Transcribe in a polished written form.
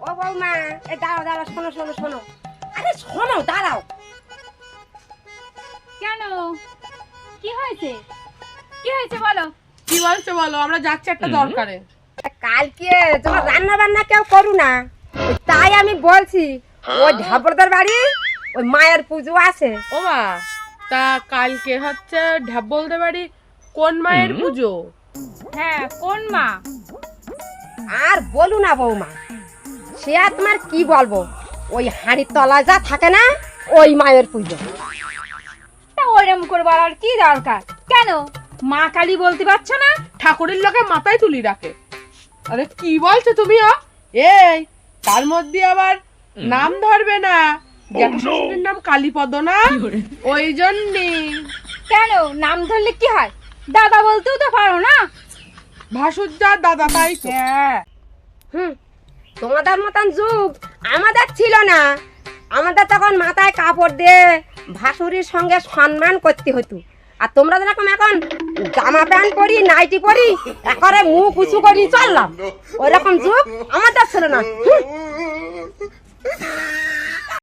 ও বৌমা, এই দাঁড়াও দাঁড়াও, শোনো শোনো শোনো। আরে শোনো, দাঁড়াও। কেন, কি হয়েছে? কি হয়েছে বলো। কি বলছো বলো, আমরা যাচ্ছি একটা দরকারে। কালকে তোমার রান্না বান্না কেউ করু না, তাই আমি বলছি ওই ঢাবরদার বাড়ি ওই মায়ের পুজো আছে। ও মা, তা কালকে হচ্ছে ঢাবলদের বাড়ি কোন মায়ের পুজো? হ্যাঁ, কোন মা? আর বলু না বৌমা, সে আর তোমার কি বলবো, ওই হাঁড়ির তলায় যা থাকে না, ওই মায়ের পুজো। তা ওইরকম করে বলার কি দরকার? কেন, মা কালী বলতে পারছো না? ঠাকুরের লোকে মাথায় তুলি রাখে। আরে কি বলছো তুমি? এই তার মধ্যে আবার নাম ধরবে না, জ্যাঠাশাশুড়ির নাম কালীপদ না, ওই জন্যে। কেন, নাম ধরলে কি হয়? দাদা বলতেও তো পারো না। ভাসুর যা দাদা তাই তো। হ্যাঁ, তোমাদের মতন যুগ আমাদের ছিল না। আমাদের তখন মাথায় কাপড় দিয়ে ভাসুরির সঙ্গে সম্মান করতে হতো। আর তোমরা যেরকম এখন জামা প্যান্ট পরি, নাইটি পরি, একবারে মুখ উঁচু করি চললাম, ওইরকম যুগ আমাদের ছিল না।